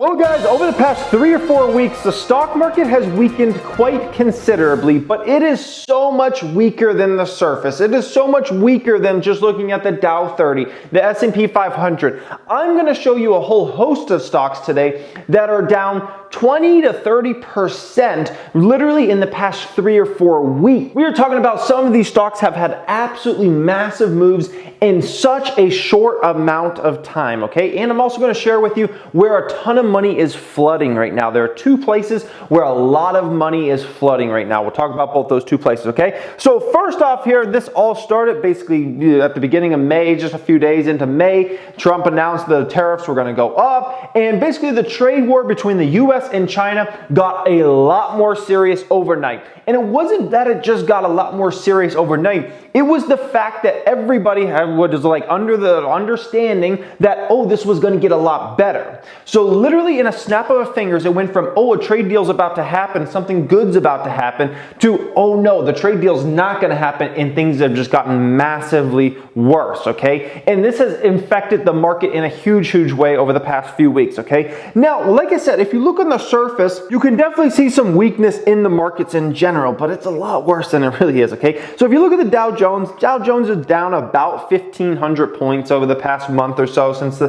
Well guys, over the past 3 or 4 weeks, the stock market has weakened quite considerably, but it is so much weaker than the surface. It is so much weaker than just looking at the Dow 30, the S&P 500. I'm going to show you a whole host of stocks today that are down 20 to 30% literally in the past 3 or 4 weeks. We are talking about some of these stocks have had absolutely massive moves in such a short amount of time, okay? And I'm also going to share with you where a ton of money is flooding right now. There are 2 places where a lot of money is flooding right now. We'll talk about both those 2 places, okay? So first off here, this all started basically at the beginning of May, just a few days into May. Trump announced the tariffs were going to go up, and basically the trade war between the US and China got a lot more serious overnight. And it wasn't that it just got a lot more serious overnight. It was the fact that everybody was like under the understanding that, oh, this was going to get a lot better. So literally in a snap of a fingers, it went from, oh, a trade deal's about to happen, something good's about to happen, to, oh no, the trade deal's not going to happen, and things have just gotten massively worse, okay? And this has infected the market in a huge, huge way over the past few weeks, okay? Now, like I said, if you look on the surface, you can definitely see some weakness in the markets in general, but it's a lot worse than it really is, okay? So if you look at the Dow Jones is down about 1,500 points over the past month or so since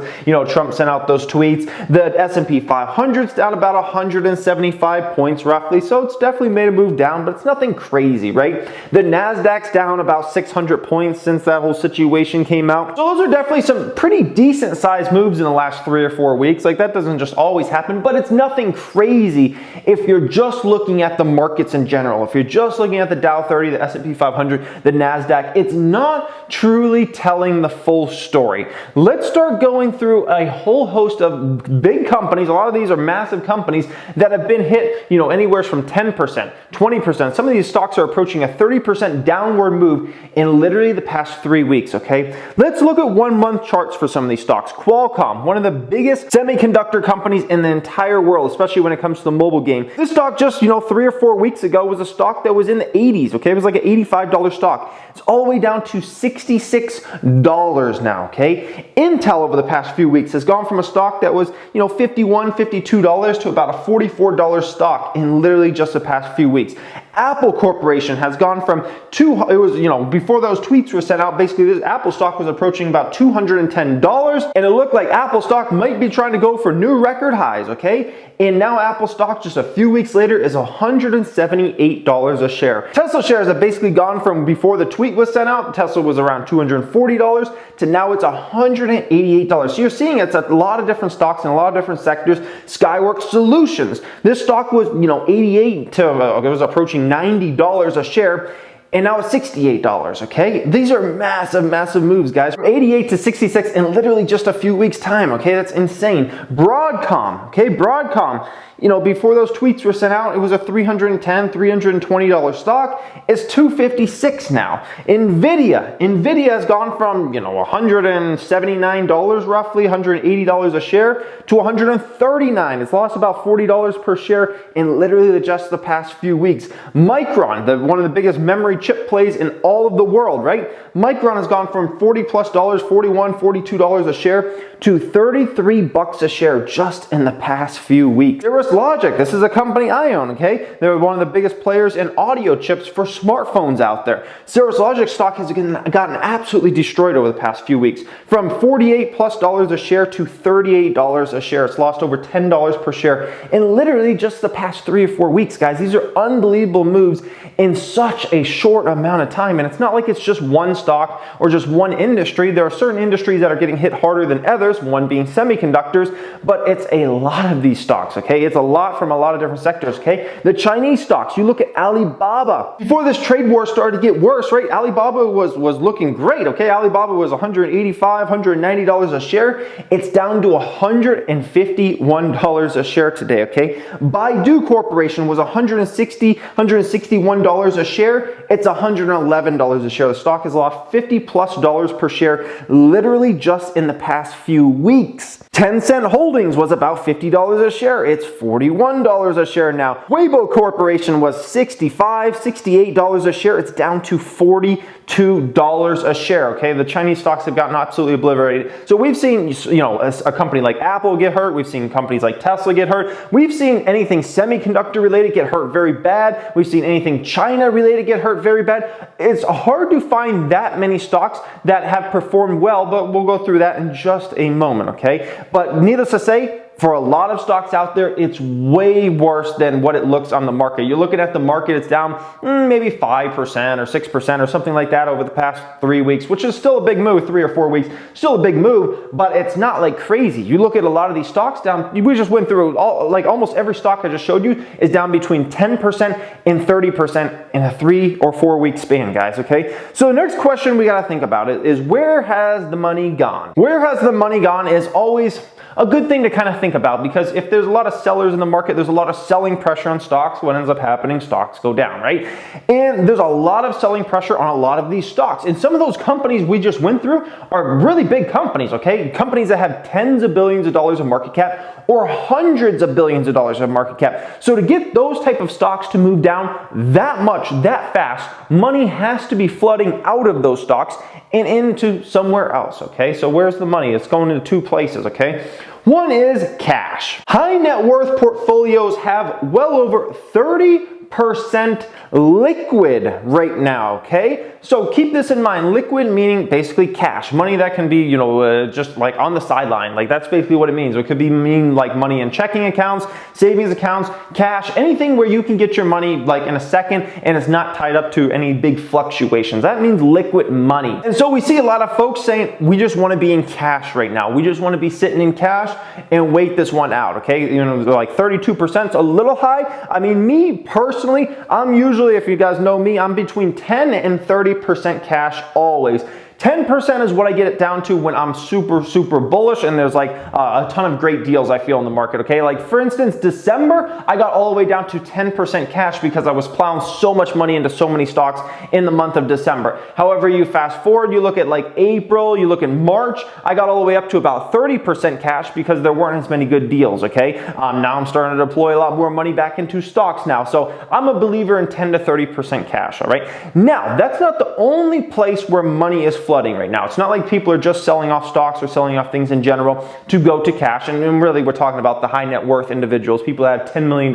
Trump sent out those tweets. The S&P 500 is down about 175 points roughly, so it's definitely made a move down, but it's nothing crazy, right? The Nasdaq's down about 600 points since that whole situation came out. So those are definitely some pretty decent sized moves in the last 3 or 4 weeks. Like, that doesn't just always happen, but it's nothing crazy if you're just looking at the markets in general. If you're just looking at the Dow 30, the S&P 500, the Nasdaq, it's not truly telling the full story. Let's start going through a whole host of big companies. A lot of these are massive companies that have been hit, anywhere from 10%, 20%. Some of these stocks are approaching a 30% downward move in literally the past 3 weeks, okay? Let's look at 1-month charts for some of these stocks. Qualcomm, one of the biggest semiconductor companies in the entire world, especially when it comes to the mobile game. This stock just, 3 or 4 weeks ago was a stock that was in the 80s, okay? It was like an $85 stock. It's all the way down to $66 now, okay? Intel over the past few weeks has gone from a stock that was, $51, $52 to about a $44 stock in literally just the past few weeks. Apple Corporation has gone from before those tweets were sent out, basically this Apple stock was approaching about $210, and it looked like Apple stock might be trying to go for new record highs, okay? And now Apple stock just a few weeks later is $178 a share. Tesla shares have basically gone from before the tweet was sent out, Tesla was around $240 to now it's $188. So you're seeing it's a lot of different stocks in a lot of different sectors. Skyworks Solutions. This stock was, 88 to, it was approaching $90 a share. And now it's $68, okay? These are massive, massive moves, guys. From 88 to 66 in literally just a few weeks' time, okay? That's insane. Broadcom, okay? Broadcom, before those tweets were sent out, it was a $310, $320 stock. It's $256 now. NVIDIA has gone from, $179 roughly, $180 a share to $139. It's lost about $40 per share in literally just the past few weeks. Micron, one of the biggest memory chip plays in all of the world, right? Micron has gone from $40 plus, $41, $42 a share to $33 a share just in the past few weeks. Cirrus Logic, this is a company I own, okay? They're one of the biggest players in audio chips for smartphones out there. Cirrus Logic stock has gotten absolutely destroyed over the past few weeks. From $48 plus a share to $38 a share. It's lost over $10 per share in literally just the past 3 or 4 weeks, guys. These are unbelievable moves in such a short amount of time. And it's not like it's just one stock or just one industry. There are certain industries that are getting hit harder than others, one being semiconductors, but it's a lot of these stocks, okay? It's a lot from a lot of different sectors, okay? The Chinese stocks, you look at Alibaba. Before this trade war started to get worse, right? Alibaba was looking great, okay? Alibaba was $185, $190 a share. It's down to $151 a share today, okay? Baidu Corporation was $161 a share. it's $111 a share. The stock has lost $50+ per share literally just in the past few weeks. Tencent Holdings was about $50 a share. It's $41 a share now. Weibo Corporation was $65, $68 a share. It's down to $42 a share, okay? The Chinese stocks have gotten absolutely obliterated. So we've seen, a company like Apple get hurt. We've seen companies like Tesla get hurt. We've seen anything semiconductor related get hurt very bad. We've seen anything China related get hurt very bad. It's hard to find that many stocks that have performed well, but we'll go through that in just a moment, okay? But needless to say, for a lot of stocks out there, it's way worse than what it looks on the market. You're looking at the market, it's down maybe 5% or 6% or something like that over the past 3 weeks, which is still a big move, 3 or 4 weeks, still a big move, but it's not like crazy. You look at a lot of these stocks down, we just went through almost every stock I just showed you is down between 10% and 30% in a 3 or 4 week span, guys, okay? So the next question we gotta think about is where has the money gone? Where has the money gone is always a good thing to kind of think about, because if there's a lot of sellers in the market, there's a lot of selling pressure on stocks. What ends up happening? Stocks go down, right? And there's a lot of selling pressure on a lot of these stocks. And some of those companies we just went through are really big companies, okay? Companies that have tens of billions of dollars of market cap or hundreds of billions of dollars of market cap. So to get those type of stocks to move down that much, that fast, money has to be flooding out of those stocks and into somewhere else, okay? So where's the money? It's going into 2 places, okay? One is cash. High net worth portfolios have well over 30% liquid right now, okay? So keep this in mind. Liquid meaning basically cash, money that can be, just like on the sideline. Like that's basically what it means. It could be like money in checking accounts, savings accounts, cash, anything where you can get your money like in a second and it's not tied up to any big fluctuations. That means liquid money. And so we see a lot of folks saying, we just want to be in cash right now. We just want to be sitting in cash and wait this one out, okay? Like 32% is a little high. I mean, me personally, I'm usually, if you guys know me, I'm between 10 and 30% cash always. 10% is what I get it down to when I'm super, super bullish and there's like a ton of great deals I feel in the market, okay? Like for instance, December, I got all the way down to 10% cash because I was plowing so much money into so many stocks in the month of December. However, you fast forward, you look at like April, you look at March, I got all the way up to about 30% cash because there weren't as many good deals, okay? Now I'm starting to deploy a lot more money back into stocks now. So I'm a believer in 10 to 30% cash, all right? Now, that's not the only place where money is flooding right now. It's not like people are just selling off stocks or selling off things in general to go to cash. And really, we're talking about the high net worth individuals, people that have $10 million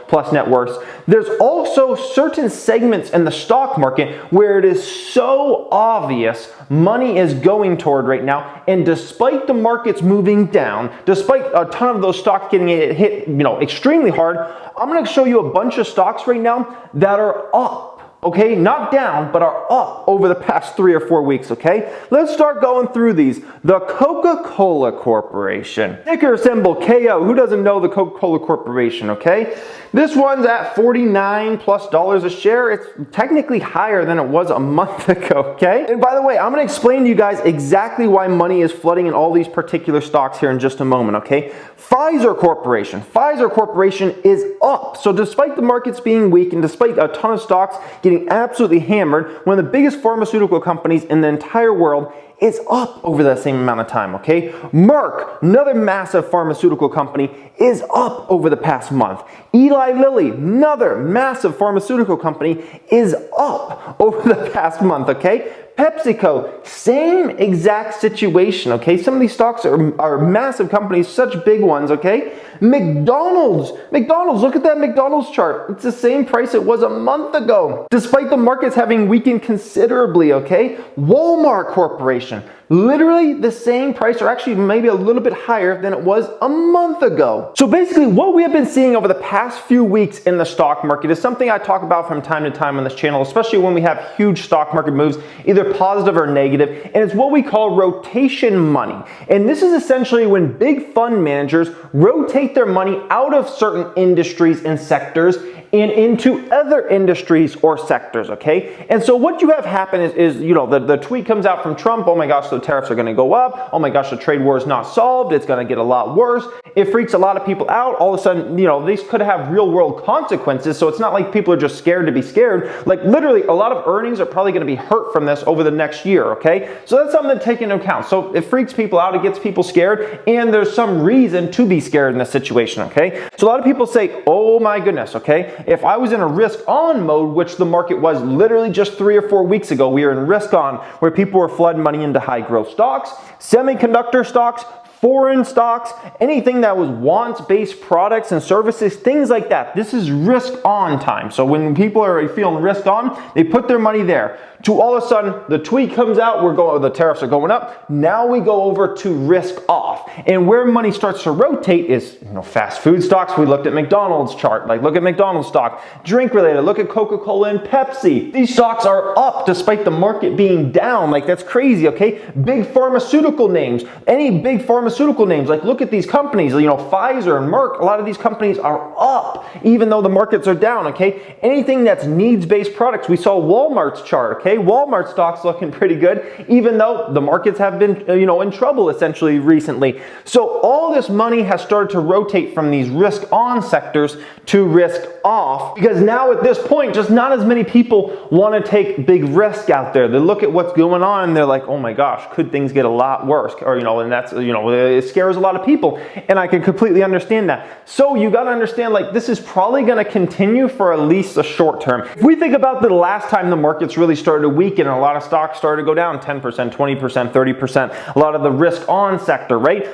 plus net worths. There's also certain segments in the stock market where it is so obvious money is going toward right now. And despite the markets moving down, despite a ton of those stocks getting hit, extremely hard, I'm going to show you a bunch of stocks right now that are up. Okay, not down, but are up over the past 3 or 4 weeks, okay? Let's start going through these. The Coca-Cola Corporation. Ticker symbol KO. Who doesn't know the Coca-Cola Corporation, okay? This one's at $49+ a share. It's technically higher than it was a month ago, okay? And by the way, I'm gonna explain to you guys exactly why money is flooding in all these particular stocks here in just a moment, okay? Pfizer Corporation. Pfizer Corporation is up. So despite the markets being weak and despite a ton of stocks getting absolutely hammered, one of the biggest pharmaceutical companies in the entire world is up over that same amount of time, okay? Merck, another massive pharmaceutical company, is up over the past month. Eli Lilly, another massive pharmaceutical company, is up over the past month, okay? PepsiCo, same exact situation, okay? Some of these stocks are massive companies, such big ones, okay? McDonald's, look at that McDonald's chart. It's the same price it was a month ago, despite the markets having weakened considerably, okay? Walmart Corporation, literally the same price, or actually maybe a little bit higher than it was a month ago. So basically what we have been seeing over the past few weeks in the stock market is something I talk about from time to time on this channel, especially when we have huge stock market moves, either positive or negative, and it's what we call rotation money. And this is essentially when big fund managers rotate their money out of certain industries and sectors and into other industries or sectors, okay? And so what you have happen is the tweet comes out from Trump. Oh my gosh, the tariffs are going to go up. Oh my gosh, the trade war is not solved. It's going to get a lot worse. It freaks a lot of people out. All of a sudden, these could have real world consequences. So it's not like people are just scared to be scared. Like literally a lot of earnings are probably going to be hurt from this over the next year. Okay. So that's something to take into account. So it freaks people out. It gets people scared. And there's some reason to be scared in this situation. Okay. So a lot of people say, oh my goodness. Okay. If I was in a risk on mode, which the market was literally just 3 or 4 weeks ago, we were in risk on where people were flooding money into high growth stocks, semiconductor stocks, foreign stocks, anything that was wants-based products and services, things like that. This is risk on time. So when people are feeling risk on, they put their money there. To all of a sudden, the tweet comes out, the tariffs are going up. Now we go over to risk off. And where money starts to rotate is, fast food stocks. We looked at McDonald's chart. Like look at McDonald's stock. Drink related, look at Coca-Cola and Pepsi. These stocks are up despite the market being down. Like that's crazy, okay? Big pharmaceutical names, any big pharmaceutical names, like look at these companies, Pfizer and Merck, a lot of these companies are up even though the markets are down, okay? Anything that's needs-based products, we saw Walmart's chart, okay? Walmart stock's looking pretty good, even though the markets have been, in trouble essentially recently. So all this money has started to rotate from these risk-on sectors to risk-off, because now at this point, just not as many people want to take big risk out there. They look at what's going on and they're like, oh my gosh, could things get a lot worse? Or, and that's, it scares a lot of people, and I can completely understand that. So you got to understand, like, this is probably going to continue for at least a short term. If we think about the last time the markets really started to weaken and a lot of stocks started to go down 10%, 20%, 30%, a lot of the risk on sector, right?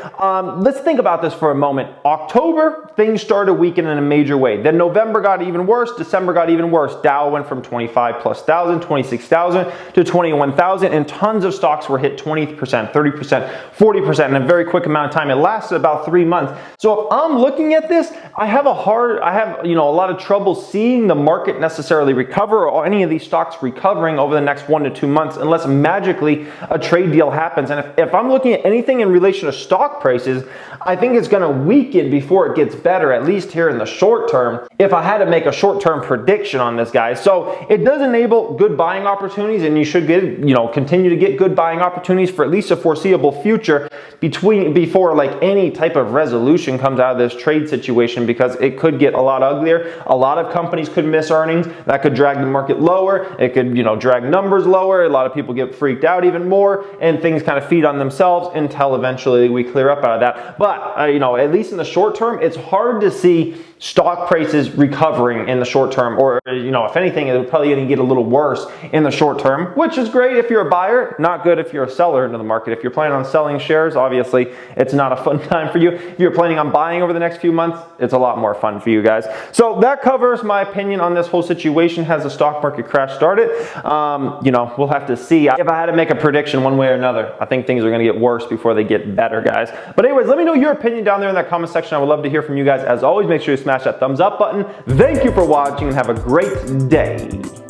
Let's think about this for a moment. October, things started weakening in a major way. Then November got even worse. December got even worse. Dow went from 25,000+, 26,000 to 21,000, and tons of stocks were hit 20%, 30%, 40% in a very quick amount of time. It lasted about 3 months. So if I'm looking at this, I have a lot of trouble seeing the market necessarily recover or any of these stocks recovering over the next 1 to 2 months unless magically a trade deal happens. And if I'm looking at anything in relation to stock prices, I think it's going to weaken before it gets better, at least here in the short term, if I had to make a short-term prediction on this, guys. So it does enable good buying opportunities, and you should continue to get good buying opportunities for at least a foreseeable future before like any type of resolution comes out of this trade situation, because it could get a lot uglier. A lot of companies could miss earnings. That could drag the market lower. It could, drag numbers lower. A lot of people get freaked out even more, and things kind of feed on themselves until eventually we clear up out of that. But, at least in the short term, it's hard to see stock prices recovering in the short term, or if anything, it's probably going to get a little worse in the short term, which is great if you're a buyer, not good if you're a seller into the market. If you're planning on selling shares, obviously it's not a fun time for you. If you're planning on buying over the next few months, it's a lot more fun for you guys. So that covers my opinion on this whole situation. Has the stock market crash started? We'll have to see. If I had to make a prediction one way or another, I think things are going to get worse before they get better, guys. But anyways, let me know your opinion down there in that comment section. I would love to hear from you guys. As always, make sure you smash that thumbs up button. Thank you for watching and have a great day.